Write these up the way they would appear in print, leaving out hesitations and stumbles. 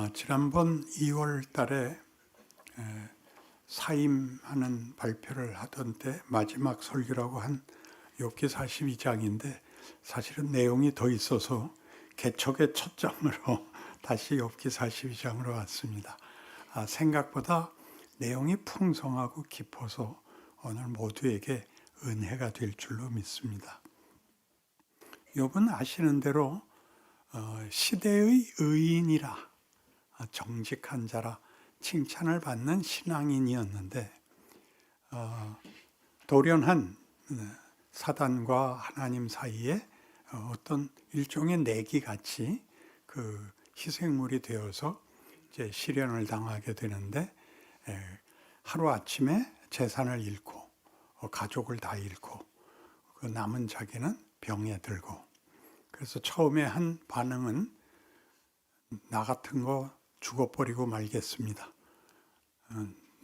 지난번 2월 달에 사임하는 발표를 하던 때 마지막 설교라고 한 욥기 42장인데 사실은 내용이 더 있어서 개척의 첫 장으로 다시 욥기 42장으로 왔습니다. 생각보다 내용이 풍성하고 깊어서 오늘 모두에게 은혜가 될 줄로 믿습니다. 욥은 아시는 대로 시대의 의인이라 정직한 자라 칭찬을 받는 신앙인이었는데 돌연한 사단과 하나님 사이에 어떤 일종의 내기같이 그 희생물이 되어서 이제 시련을 당하게 되는데 하루아침에 재산을 잃고 가족을 다 잃고 그 남은 자기는 병에 들고, 그래서 처음에 한 반응은 나 같은 거 죽어버리고 말겠습니다.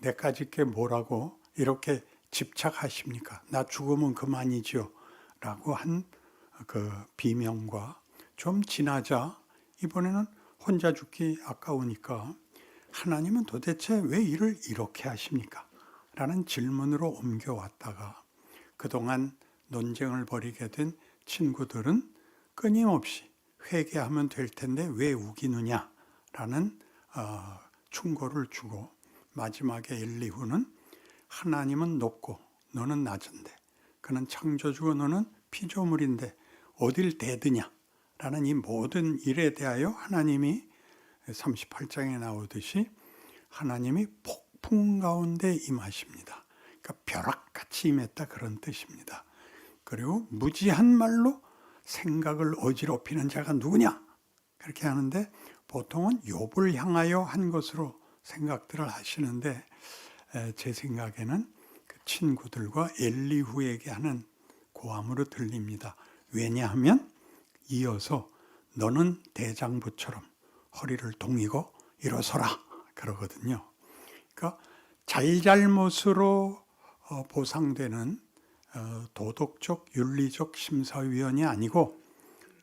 내까짓 게 뭐라고 이렇게 집착하십니까? 나 죽으면 그만이죠. 라고 한 그 비명과 좀 지나자 이번에는 혼자 죽기 아까우니까 하나님은 도대체 왜 일을 이렇게 하십니까? 라는 질문으로 옮겨왔다가 그동안 논쟁을 벌이게 된 친구들은 끊임없이 회개하면 될 텐데 왜 우기느냐? 라는 충고를 주고 마지막에 엘리후는 하나님은 높고 너는 낮은데 그는 창조주고 너는 피조물인데 어딜 대드냐? 라는 이 모든 일에 대하여 하나님이 38장에 나오듯이 하나님이 폭풍 가운데 임하십니다. 그러니까 벼락같이 임했다 그런 뜻입니다. 그리고 무지한 말로 생각을 어지럽히는 자가 누구냐? 그렇게 하는데 보통은 욥을 향하여 한 것으로 생각들을 하시는데 제 생각에는 그 친구들과 엘리후에게 하는 고함으로 들립니다. 왜냐하면 이어서 너는 대장부처럼 허리를 동이고 일어서라 그러거든요. 그러니까 잘잘못으로 보상되는 도덕적 윤리적 심사위원이 아니고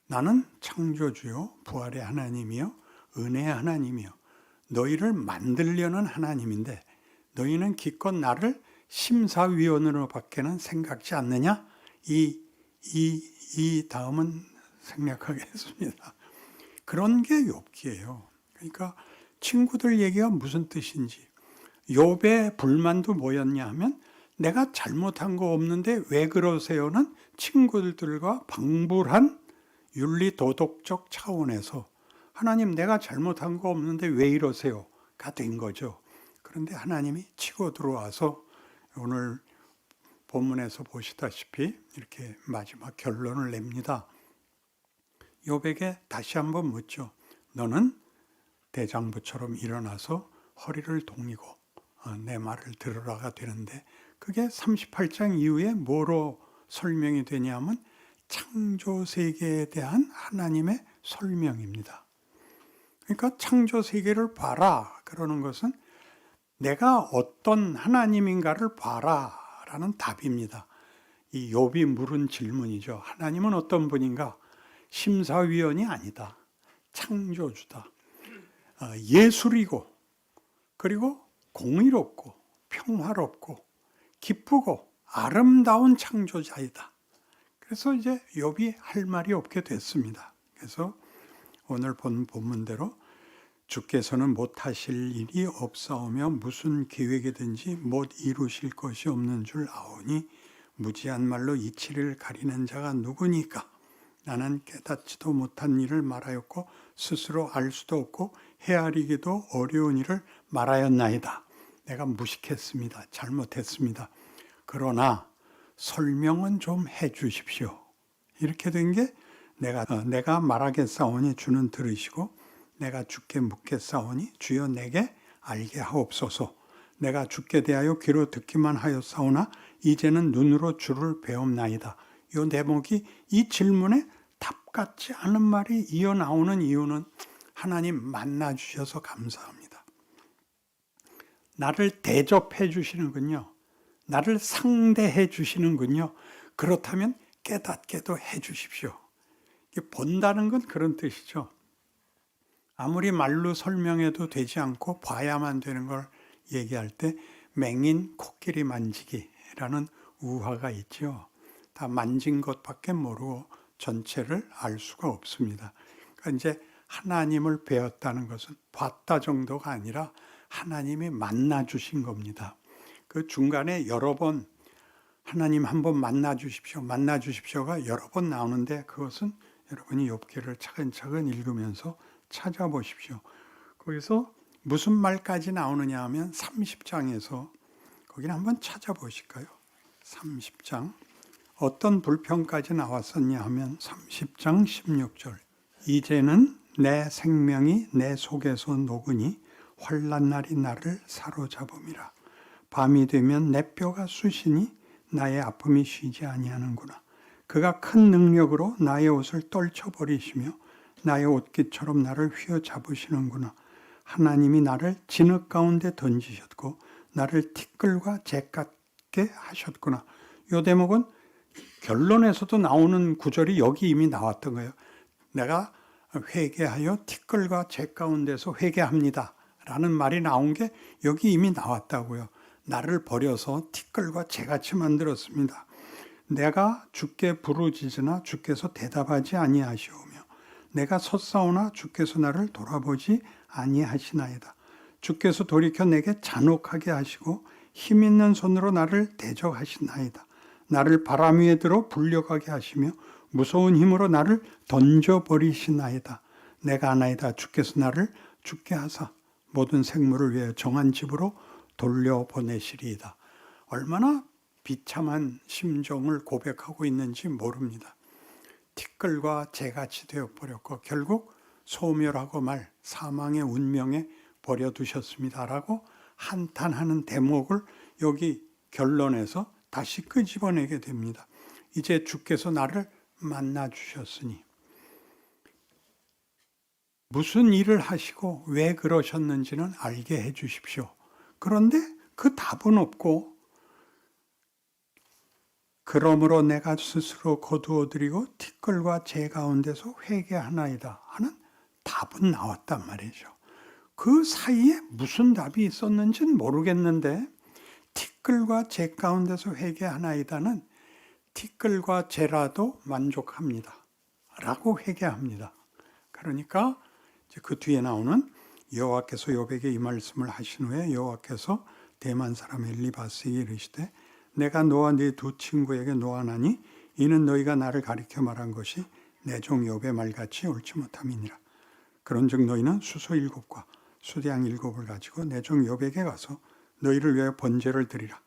나는 창조주요 부활의 하나님이요 은혜의 하나님이요 너희를 만들려는 하나님인데 너희는 기껏 나를 심사위원으로 밖에는 생각지 않느냐? 이 다음은 생략하겠습니다. 그런 게 욥기예요. 그러니까 친구들 얘기가 무슨 뜻인지, 욥의 불만도 뭐였냐 하면 내가 잘못한 거 없는데 왜 그러세요는 친구들과 방불한 윤리 도덕적 차원에서 하나님 내가 잘못한 거 없는데 왜 이러세요가 된 거죠. 그런데 하나님이 치고 들어와서 오늘 본문에서 보시다시피 이렇게 마지막 결론을 냅니다. 욥에게 다시 한번 묻죠. 너는 대장부처럼 일어나서 허리를 동이고 내 말을 들으라가 되는데 그게 38장 이후에 뭐로 설명이 되냐면 창조세계에 대한 하나님의 설명입니다. 그러니까 창조세계를 봐라 그러는 것은 내가 어떤 하나님인가를 봐라 라는 답입니다. 이 욥이 물은 질문이죠. 하나님은 어떤 분인가? 심사위원이 아니다. 창조주다. 예술이고 그리고 공의롭고 평화롭고 기쁘고 아름다운 창조자이다. 그래서 이제 욥이 할 말이 없게 됐습니다. 그래서 오늘 본 본문대로 주께서는 못하실 일이 없사오며 무슨 계획이든지 못 이루실 것이 없는 줄 아오니 무지한 말로 이치를 가리는 자가 누구니까? 나는 깨닫지도 못한 일을 말하였고 스스로 알 수도 없고 헤아리기도 어려운 일을 말하였나이다. 내가 무식했습니다. 잘못했습니다. 그러나 설명은 좀 해 주십시오. 이렇게 된 게 내가 말하겠사오니 주는 들으시고 내가 주께 묻겠사오니 주여 내게 알게 하옵소서. 내가 주께 대하여 귀로 듣기만 하였사오나 이제는 눈으로 주를 배움나이다. 이 대목이 이 질문에 답 같지 않은 말이 이어나오는 이유는 하나님 만나주셔서 감사합니다. 나를 대접해 주시는군요. 나를 상대해 주시는군요. 그렇다면 깨닫게도 해 주십시오. 본다는 건 그런 뜻이죠. 아무리 말로 설명해도 되지 않고 봐야만 되는 걸 얘기할 때 맹인 코끼리 만지기라는 우화가 있죠. 다 만진 것밖에 모르고 전체를 알 수가 없습니다. 그러니까 이제 하나님을 배웠다는 것은 봤다 정도가 아니라 하나님이 만나 주신 겁니다. 그 중간에 여러 번 하나님 한번 만나 주십시오가 여러 번 나오는데 그것은 여러분이 욥기를 차근차근 읽으면서 찾아보십시오. 거기서 무슨 말까지 나오느냐 하면 30장에서 거기는 한번 찾아보실까요? 30장 어떤 불평까지 나왔었냐 하면 30장 16절 이제는 내 생명이 내 속에서 녹으니 환난 날이 나를 사로잡음이라. 밤이 되면 내 뼈가 쑤시니 나의 아픔이 쉬지 아니하는구나. 그가 큰 능력으로 나의 옷을 떨쳐버리시며 나의 옷깃처럼 나를 휘어잡으시는구나. 하나님이 나를 진흙 가운데 던지셨고 나를 티끌과 재 같게 하셨구나. 이 대목은 결론에서도 나오는 구절이 여기 이미 나왔던 거예요. 내가 회개하여 티끌과 재 가운데서 회개합니다 라는 말이 나온 게 여기 이미 나왔다고요. 나를 버려서 티끌과 재같이 만들었습니다. 내가 주께 부르짖으나 주께서 대답하지 아니하시오며 내가 섰사오나 주께서 나를 돌아보지 아니하시나이다. 주께서 돌이켜 내게 잔혹하게 하시고 힘있는 손으로 나를 대적하시나이다. 나를 바람 위에 들어 불려가게 하시며 무서운 힘으로 나를 던져버리시나이다. 내가 아나이다. 주께서 나를 죽게 하사 모든 생물을 위하여 정한 집으로 돌려보내시리이다. 얼마나 비참한 심정을 고백하고 있는지 모릅니다. 티끌과 재같이 되어버렸고 결국 소멸하고 말 사망의 운명에 버려두셨습니다라고 한탄하는 대목을 여기 결론에서 다시 끄집어내게 됩니다. 이제 주께서 나를 만나 주셨으니 무슨 일을 하시고 왜 그러셨는지는 알게 해 주십시오. 그런데 그 답은 없고 그러므로 내가 스스로 거두어드리고 티끌과 재 가운데서 회개하나이다 하는 답은 나왔단 말이죠. 그 사이에 무슨 답이 있었는지는 모르겠는데 티끌과 재 가운데서 회개하나이다는 티끌과 재라도 만족합니다 라고 회개합니다. 그러니까 이제 그 뒤에 나오는 여호와께서 욥에게 이 말씀을 하신 후에 여호와께서 대만 사람 엘리바스에게 이르시되 내가 너와 네 두 친구에게 노하나니 이는 너희가 나를 가리켜 말한 것이 내 종 욥의 말같이 옳지 못함이니라. 그런즉 너희는 수소 7과 수양 7을 가지고 내 종 욥에게 가서 너희를 위하여 번제를 드리라.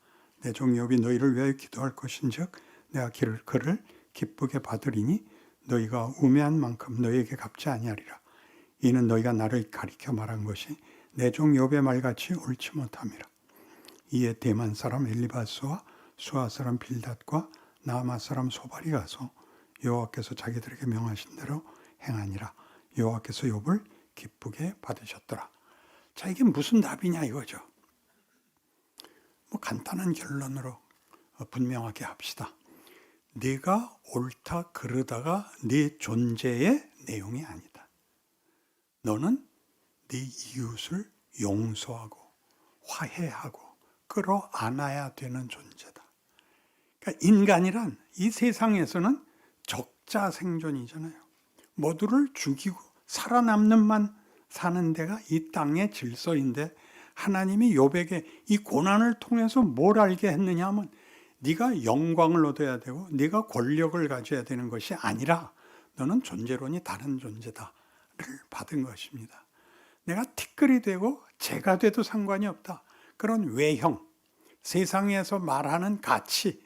내 종 욥이 너희를 위하여 기도할 것인즉 내가 그를 기쁘게 받으리니 너희가 우매한 만큼 너희에게 갚지 아니하리라. 이는 너희가 나를 가리켜 말한 것이 내 종 욥의 말같이 옳지 못함이라. 이에 대만 사람 엘리바스와 수아 사람 빌닷과 나아마 사람 소발이 가서 여호와께서 자기들에게 명하신 대로 행하니라. 여호와께서 욥을 기쁘게 받으셨더라. 자, 이게 무슨 답이냐 이거죠. 뭐 간단한 결론으로 분명하게 합시다. 네가 옳다 그르다가 네 존재의 내용이 아니다. 너는 네 이웃을 용서하고 화해하고 끌어안아야 되는 존재다. 그러니까 인간이란 이 세상에서는 적자 생존이잖아요. 모두를 죽이고 살아남는만 사는 데가 이 땅의 질서인데 하나님이 욥에게 이 고난을 통해서 뭘 알게 했느냐 하면 네가 영광을 얻어야 되고 네가 권력을 가져야 되는 것이 아니라 너는 존재론이 다른 존재다를 받은 것입니다. 내가 티끌이 되고 재가 돼도 상관이 없다. 그런 외형, 세상에서 말하는 가치,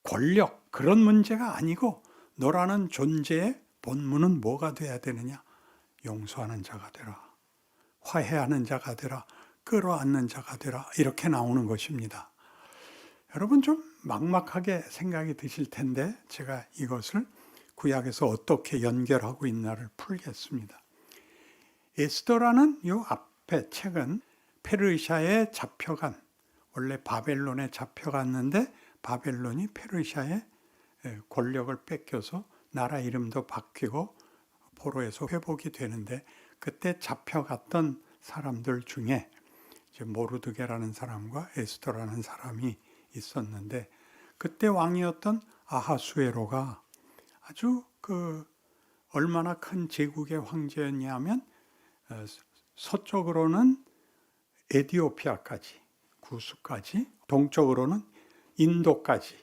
권력 그런 문제가 아니고 너라는 존재의 본문은 뭐가 돼야 되느냐? 용서하는 자가 되라. 화해하는 자가 되라. 끌어안는 자가 되라. 이렇게 나오는 것입니다. 여러분 좀 막막하게 생각이 드실 텐데 제가 이것을 구약에서 어떻게 연결하고 있나를 풀겠습니다. 에스더라는 이 앞에 책은 페르시아에 잡혀간, 원래 바벨론에 잡혀갔는데 바벨론이 페르시아의 권력을 뺏겨서 나라 이름도 바뀌고 포로에서 회복이 되는데 그때 잡혀갔던 사람들 중에 이제 모르드게라는 사람과 에스더라는 사람이 있었는데, 그때 왕이었던 아하수에로가 아주 얼마나 큰 제국의 황제였냐면 서쪽으로는 에티오피아까지, 구스까지, 동쪽으로는 인도까지,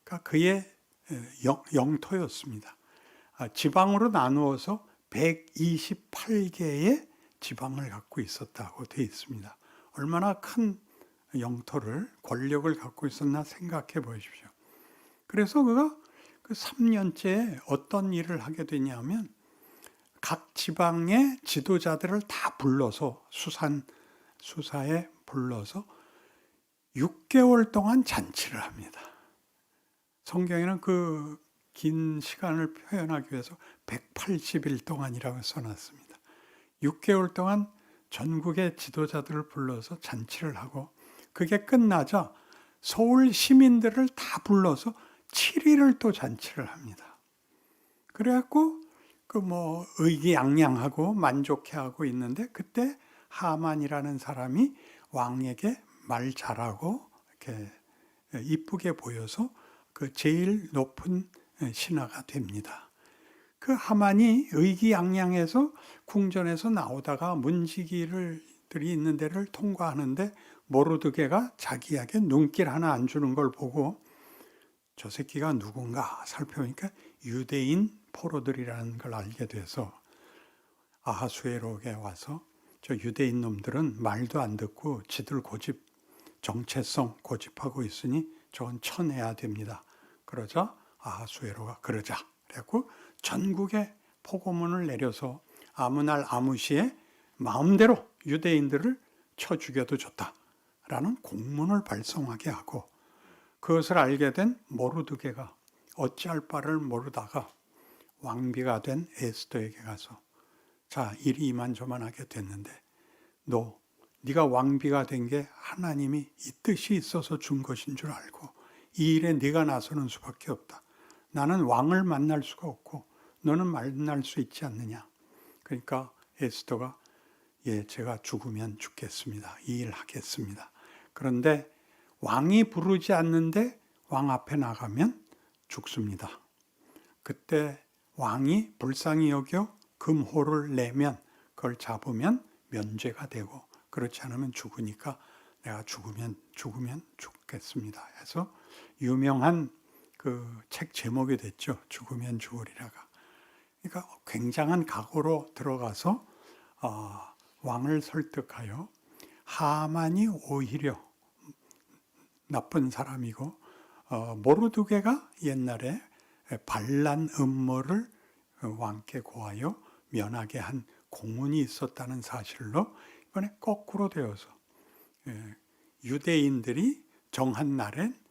그러니까 그의 영토였습니다. 지방으로 나누어서 128개의 지방을 갖고 있었다고 되어 있습니다. 얼마나 큰 영토를, 권력을 갖고 있었나 생각해 보십시오. 그래서 그가 그 3년째 어떤 일을 하게 되냐면 각 지방의 지도자들을 다 불러서 수사에 불러서 6개월 동안 잔치를 합니다. 성경에는 그 긴 시간을 표현하기 위해서 180일 동안이라고 써놨습니다. 6개월 동안 전국의 지도자들을 불러서 잔치를 하고, 그게 끝나자 서울 시민들을 다 불러서 7일을 또 잔치를 합니다. 그래갖고 의기양양하고 만족해하고 있는데, 그때 하만이라는 사람이 왕에게 말 잘하고 이렇게 이쁘게 보여서 그 제일 높은 신하가 됩니다. 그 하만이 의기양양해서 궁전에서 나오다가 문지기들이 있는 데를 통과하는데 모르드게가 자기에게 눈길 하나 안 주는 걸 보고 저 새끼가 누군가 살펴보니까 유대인 포로들이라는 걸 알게 돼서 아하수에로에 와서 저 유대인 놈들은 말도 안 듣고 지들 정체성 고집하고 있으니 저건 쳐내야 됩니다. 그러자 아하수에로가 그러자 그래갖고 전국에 포고문을 내려서 아무 날 아무 시에 마음대로 유대인들을 쳐 죽여도 좋다라는 공문을 발송하게 하고, 그것을 알게 된 모르드게가 어찌할 바를 모르다가 왕비가 된 에스더에게 가서 자, 일이 이만저만하게 됐는데 네가 왕비가 된 게 하나님이 이 뜻이 있어서 준 것인 줄 알고 이 일에 네가 나서는 수밖에 없다. 나는 왕을 만날 수가 없고 너는 만날 수 있지 않느냐. 그러니까 에스더가 제가 죽으면 죽겠습니다. 이 일 하겠습니다. 그런데 왕이 부르지 않는데 왕 앞에 나가면 죽습니다. 그때 왕이 불쌍히 여겨 금호를 내면 그걸 잡으면 면죄가 되고, 그렇지 않으면 죽으니까 내가 죽으면 죽겠습니다. 해서 유명한 그 책 제목이 됐죠. 죽으면 죽으리라가. 그러니까 굉장한 각오로 들어가서 왕을 설득하여, 하만이 오히려 나쁜 사람이고 모르드게가 옛날에 반란 음모를 왕께 고하여 면하게 한 공훈이 있었다는 사실로 이번에 거꾸로 되어서 유대인들이 정한 날엔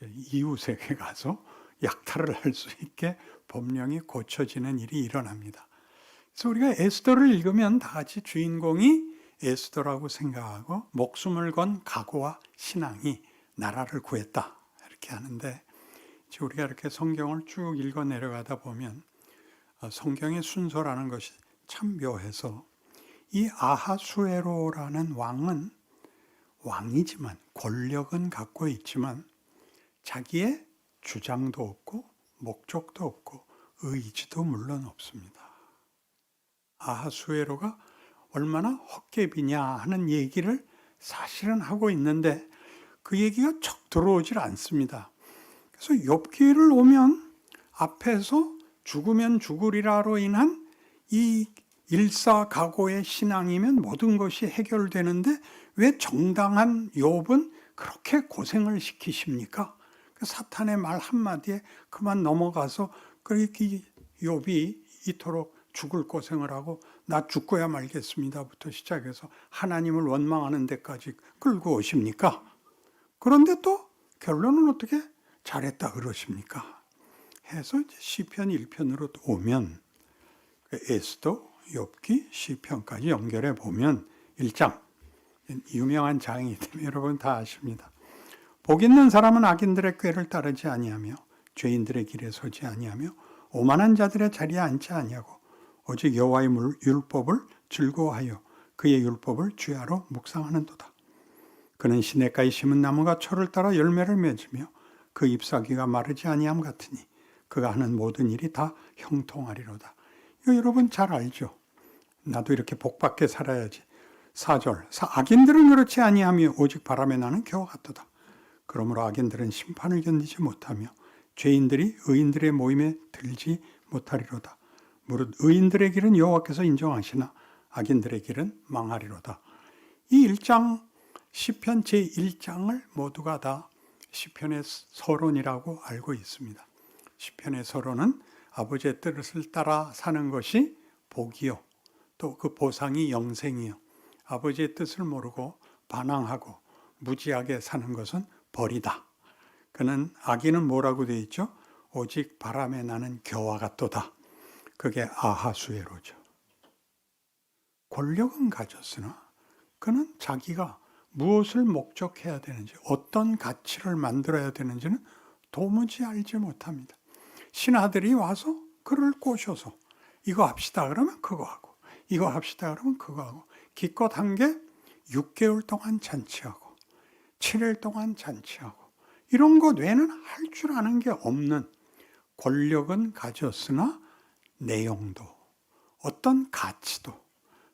이웃에게 가서 약탈을 할 수 있게 법령이 고쳐지는 일이 일어납니다. 그래서 우리가 에스더를 읽으면 다 같이 주인공이 에스더라고 생각하고 목숨을 건 각오와 신앙이 나라를 구했다 이렇게 하는데, 우리가 이렇게 성경을 쭉 읽어 내려가다 보면 성경의 순서라는 것이 참 묘해서, 이 아하수에로라는 왕은 왕이지만 권력은 갖고 있지만 자기의 주장도 없고 목적도 없고 의지도 물론 없습니다. 아하수에로가 얼마나 헛개비냐 하는 얘기를 사실은 하고 있는데 그 얘기가 척 들어오질 않습니다. 그래서 욥기를 오면 앞에서 죽으면 죽으리라로 인한 이 일사각오의 신앙이면 모든 것이 해결되는데 왜 정당한 욥은 그렇게 고생을 시키십니까? 사탄의 말 한마디에 그만 넘어가서 그렇게 욥이 이토록 죽을 고생을 하고 나 죽고야 말겠습니다부터 시작해서 하나님을 원망하는 데까지 끌고 오십니까? 그런데 또 결론은 어떻게 잘했다 그러십니까? 해서 이제 시편 1편으로 오면 에스더, 욥기, 시편까지 연결해 보면 1장, 유명한 장이기 때문에 여러분 다 아십니다. 복 있는 사람은 악인들의 꾀를 따르지 아니하며 죄인들의 길에 서지 아니하며 오만한 자들의 자리에 앉지 아니하고 오직 여호와의 율법을 즐거워하여 그의 율법을 주야로 묵상하는도다. 그는 시냇가에 심은 나무가 철을 따라 열매를 맺으며 그 잎사귀가 마르지 아니함 같으니 그가 하는 모든 일이 다 형통하리로다. 이거 여러분 잘 알죠? 나도 이렇게 복받게 살아야지. 4절 악인들은 그렇지 아니하며 오직 바람에 나는 겨와 같도다. 그러므로 악인들은 심판을 견디지 못하며 죄인들이 의인들의 모임에 들지 못하리로다. 무릇 의인들의 길은 여호와께서 인정하시나 악인들의 길은 망하리로다. 이 1장 시편 제1장을 모두가 다 시편의 서론이라고 알고 있습니다. 시편의 서론은 아버지의 뜻을 따라 사는 것이 복이요, 또 그 보상이 영생이요, 아버지의 뜻을 모르고 반항하고 무지하게 사는 것은 벌이다. 그는 악인은 뭐라고 되어 있죠? 오직 바람에 나는 겨와 같도다. 그게 아하수에로죠. 권력은 가졌으나 그는 자기가 무엇을 목적해야 되는지, 어떤 가치를 만들어야 되는지는 도무지 알지 못합니다. 신하들이 와서 그를 꼬셔서 이거 합시다 그러면 그거 하고, 이거 합시다 그러면 그거 하고, 기껏 한 게 6개월 동안 잔치하고 7일 동안 잔치하고, 이런 것 외에는 할 줄 아는 게 없는, 권력은 가졌으나 내용도 어떤 가치도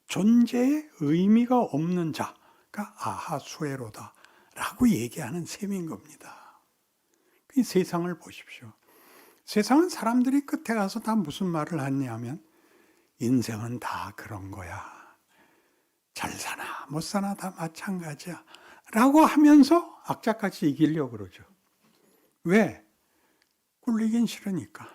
존재의 의미가 없는 자가 아하수에로다 라고 얘기하는 셈인 겁니다. 이 세상을 보십시오. 세상은 사람들이 끝에 가서 다 무슨 말을 하냐면 인생은 다 그런 거야. 잘 사나 못 사나 다 마찬가지야 라고 하면서 악착같이 이기려고 그러죠. 왜? 꿀리긴 싫으니까,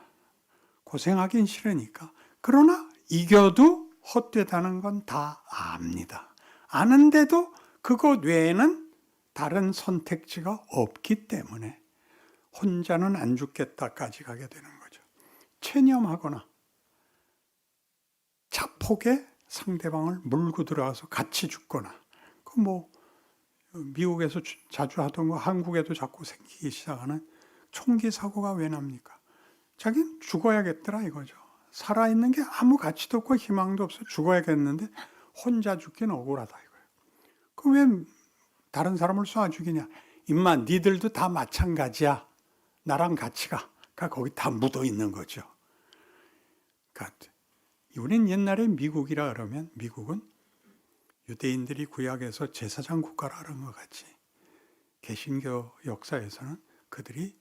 고생하긴 싫으니까. 그러나 이겨도 헛되다는 건 다 압니다. 아는데도 그것 외에는 다른 선택지가 없기 때문에 혼자는 안 죽겠다까지 가게 되는 거죠. 체념하거나 자폭에 상대방을 물고 들어가서 같이 죽거나, 그 뭐 미국에서 자주 하던 거 한국에도 자꾸 생기기 시작하는 총기 사고가 왜 납니까? 자기는 죽어야겠더라 이거죠. 살아있는 게 아무 가치도 없고 희망도 없어 죽어야겠는데 혼자 죽긴 억울하다 이거예요. 그 왜 다른 사람을 쏴 죽이냐? 임마 니들도 다 마찬가지야. 나랑 가치가 거기 다 묻어 있는 거죠. 그러니까 우린 옛날에 미국이라 그러면 미국은 유대인들이 구약에서 제사장 국가라 그런 것 같이 개신교 역사에서는 그들이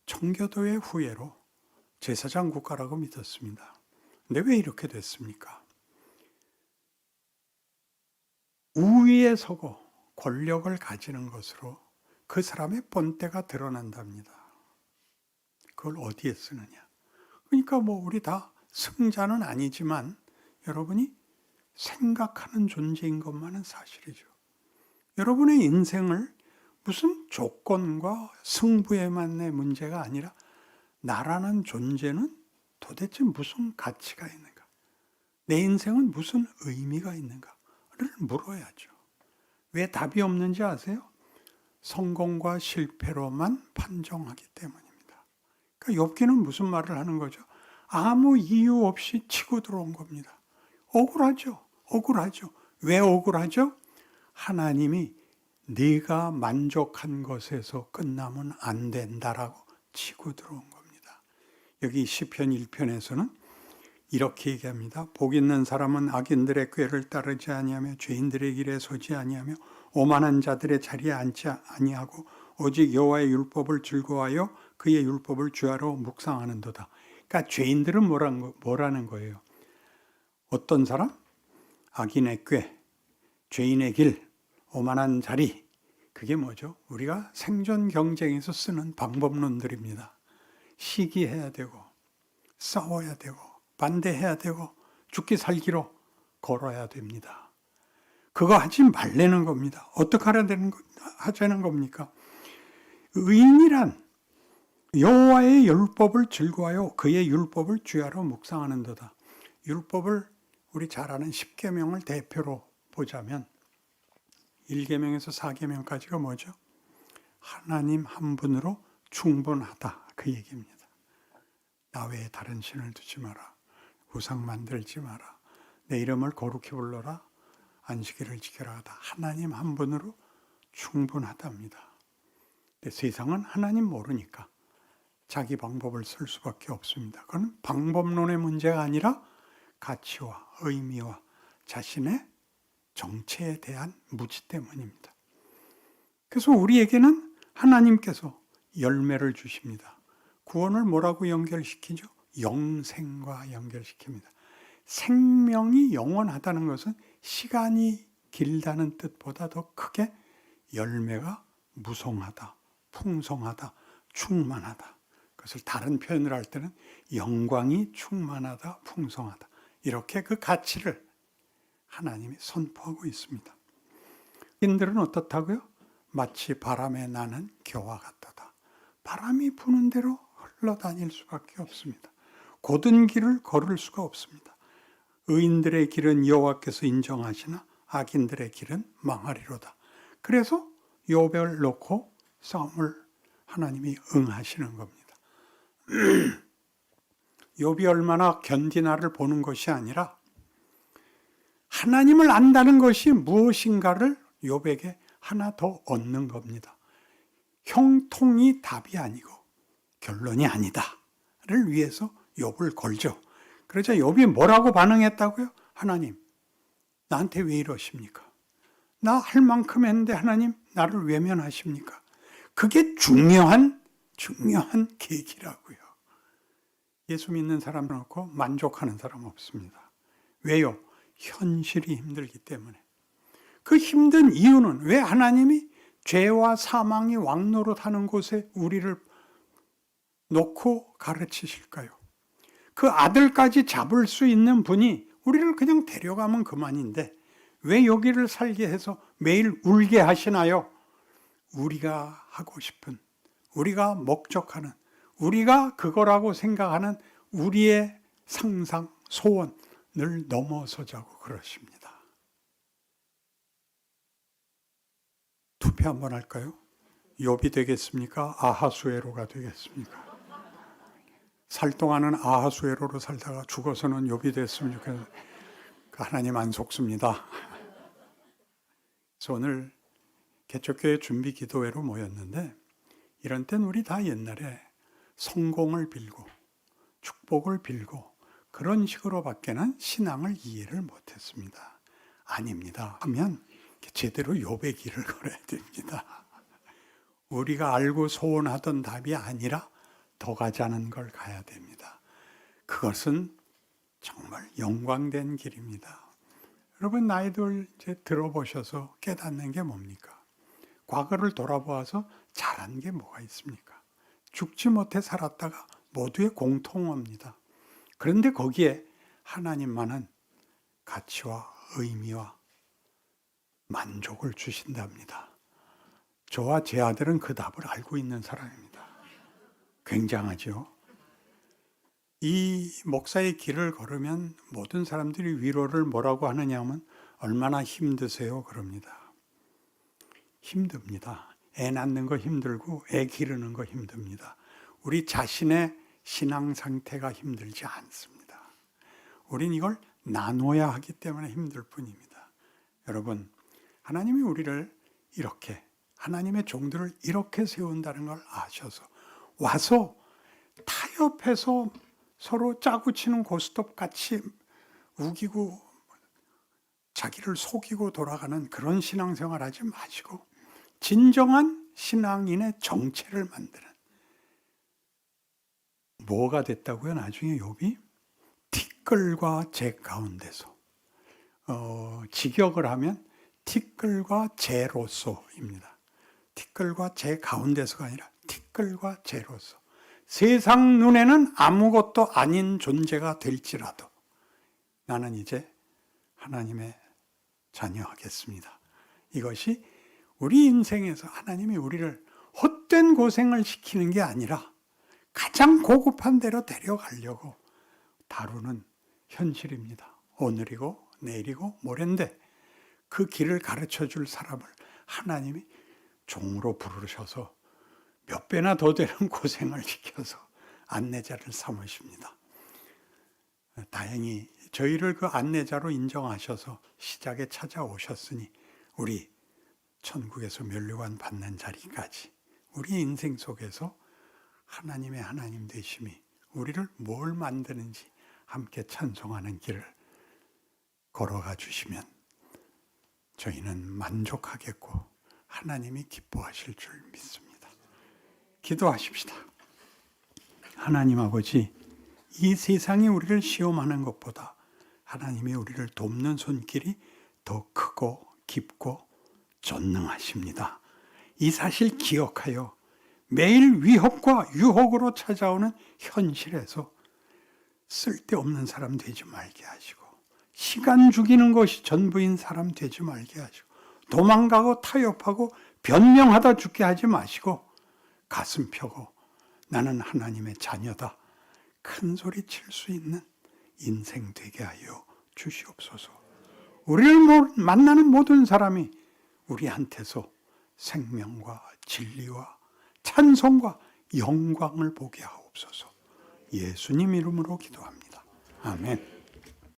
청교도의 후예로 제사장 국가라고 믿었습니다. 근데 왜 이렇게 됐습니까? 우위에 서고 권력을 가지는 것으로 그 사람의 본때가 드러난답니다. 그걸 어디에 쓰느냐? 그러니까 뭐 우리 다 승자는 아니지만 여러분이 생각하는 존재인 것만은 사실이죠. 여러분의 인생을 무슨 조건과 승부에만의 문제가 아니라 나라는 존재는 도대체 무슨 가치가 있는가? 내 인생은 무슨 의미가 있는가를 물어야죠. 왜 답이 없는지 아세요? 성공과 실패로만 판정하기 때문입니다. 그러니까 욥기는 무슨 말을 하는 거죠? 아무 이유 없이 치고 들어온 겁니다. 억울하죠. 억울하죠. 왜 억울하죠? 하나님이 네가 만족한 것에서 끝나면 안 된다라고 치고 들어온 겁니다. 여기 시편 1편에서는 이렇게 얘기합니다. 복 있는 사람은 악인들의 꾀를 따르지 아니하며 죄인들의 길에 서지 아니하며 오만한 자들의 자리에 앉지 아니하고 오직 여호와의 율법을 즐거워하여 그의 율법을 주야로 묵상하는도다. 그러니까 죄인들은 뭐라는 거예요? 어떤 사람? 악인의 꾀, 죄인의 길, 오만한 자리. 그게 뭐죠? 우리가 생존 경쟁에서 쓰는 방법론들입니다. 시기해야 되고 싸워야 되고 반대해야 되고 죽기 살기로 걸어야 됩니다. 그거 하지 말라는 겁니다. 어떻게 하자는 겁니까? 의인이란 여호와의 율법을 즐거워하여 그의 율법을 주야로 묵상하는도다. 율법을 우리 잘 아는 10계명을 대표로 보자면 1계명에서 4계명까지가 뭐죠? 하나님 한 분으로 충분하다 그 얘기입니다. 나 외에 다른 신을 두지 마라. 우상 만들지 마라. 내 이름을 거룩히 불러라. 안식일을 지켜라 하다. 하나님 한 분으로 충분하답니다. 근데 세상은 하나님 모르니까 자기 방법을 쓸 수밖에 없습니다. 그건 방법론의 문제가 아니라 가치와 의미와 자신의 정체에 대한 무지 때문입니다. 그래서 우리에게는 하나님께서 열매를 주십니다. 구원을 뭐라고 연결시키죠? 영생과 연결시킵니다. 생명이 영원하다는 것은 시간이 길다는 뜻보다 더 크게 열매가 무성하다, 풍성하다, 충만하다. 그것을 다른 표현을 할 때는 영광이 충만하다, 풍성하다. 이렇게 그 가치를 하나님이 선포하고 있습니다. 인들은 어떻다고요? 마치 바람에 나는 겨와 같도다. 바람이 부는 대로 흘러다닐 수밖에 없습니다. 곧은 길을 걸을 수가 없습니다. 의인들의 길은 여호와께서 인정하시나 악인들의 길은 망하리로다. 그래서 욥을 놓고 싸움을 하나님이 응하시는 겁니다. 욥이 얼마나 견디나를 보는 것이 아니라 하나님을 안다는 것이 무엇인가를 욥에게 하나 더 얻는 겁니다. 형통이 답이 아니고 결론이 아니다를 위해서 욥을 걸죠. 그러자 욥이 뭐라고 반응했다고요? 하나님, 나한테 왜 이러십니까? 나 할 만큼 했는데 하나님 나를 외면하십니까? 그게 중요한 계기라고요. 예수 믿는 사람 놓고 만족하는 사람 없습니다. 왜요? 현실이 힘들기 때문에. 그 힘든 이유는 왜 하나님이 죄와 사망이 왕노릇하는 곳에 우리를 놓고 가르치실까요? 그 아들까지 잡을 수 있는 분이 우리를 그냥 데려가면 그만인데 왜 여기를 살게 해서 매일 울게 하시나요? 우리가 하고 싶은, 우리가 목적하는, 우리가 그거라고 생각하는 우리의 상상, 소원을 넘어서자고 그러십니다. 투표 한번 할까요? 욥이 되겠습니까? 아하수에로가 되겠습니까? 살동안은 아하수에로로 살다가 죽어서는 욥이 됐으면 좋겠는데 하나님 안 속습니다. 그래서 오늘 개척교회 준비 기도회로 모였는데 이런 땐 우리 다 옛날에 성공을 빌고 축복을 빌고 그런 식으로밖에는 신앙을 이해를 못했습니다. 아닙니다. 하면 제대로 욥의 길을 걸어야 됩니다. 우리가 알고 소원하던 답이 아니라 더 가자는 걸 가야 됩니다. 그것은 정말 영광된 길입니다. 여러분 나이들 이제 들어보셔서 깨닫는 게 뭡니까? 과거를 돌아보아서 잘한 게 뭐가 있습니까? 죽지 못해 살았다가 모두의 공통어입니다. 그런데 거기에 하나님만은 가치와 의미와 만족을 주신답니다. 저와 제 아들은 그 답을 알고 있는 사람입니다. 굉장하죠? 이 목사의 길을 걸으면 모든 사람들이 위로를 뭐라고 하느냐 하면 얼마나 힘드세요? 그럽니다. 힘듭니다. 애 낳는 거 힘들고 애 기르는 거 힘듭니다. 우리 자신의 신앙 상태가 힘들지 않습니다. 우린 이걸 나눠야 하기 때문에 힘들 뿐입니다. 여러분, 하나님이 우리를 이렇게, 하나님의 종들을 이렇게 세운다는 걸 아셔서 와서 타협해서 서로 짜고 치는 고스톱 같이 우기고 자기를 속이고 돌아가는 그런 신앙생활 하지 마시고 진정한 신앙인의 정체를 만드는, 뭐가 됐다고요? 나중에 욥이 티끌과 재 가운데서 직역을 하면 티끌과 재로서입니다. 티끌과 재 가운데서가 아니라 티끌과 재로서. 세상 눈에는 아무것도 아닌 존재가 될지라도 나는 이제 하나님의 자녀하겠습니다. 이것이 우리 인생에서 하나님이 우리를 헛된 고생을 시키는 게 아니라 가장 고급한 데로 데려가려고 다루는 현실입니다. 오늘이고 내일이고 모레인데 그 길을 가르쳐 줄 사람을 하나님이 종으로 부르셔서 몇 배나 더 되는 고생을 시켜서 안내자를 삼으십니다. 다행히 저희를 그 안내자로 인정하셔서 시작에 찾아오셨으니 우리 천국에서 면류관 받는 자리까지 우리 인생 속에서 하나님의 하나님 되심이 우리를 뭘 만드는지 함께 찬송하는 길을 걸어가 주시면 저희는 만족하겠고 하나님이 기뻐하실 줄 믿습니다. 기도하십시다. 하나님 아버지, 이 세상이 우리를 시험하는 것보다 하나님이 우리를 돕는 손길이 더 크고 깊고 전능하십니다. 이 사실 기억하여 매일 위협과 유혹으로 찾아오는 현실에서 쓸데없는 사람 되지 말게 하시고, 시간 죽이는 것이 전부인 사람 되지 말게 하시고, 도망가고 타협하고 변명하다 죽게 하지 마시고, 가슴 펴고 나는 하나님의 자녀다 큰 소리 칠 수 있는 인생 되게 하여 주시옵소서. 우리를 만나는 모든 사람이 우리한테서 생명과 진리와 찬송과 영광을 보게 하옵소서. 예수님 이름으로 기도합니다. 아멘.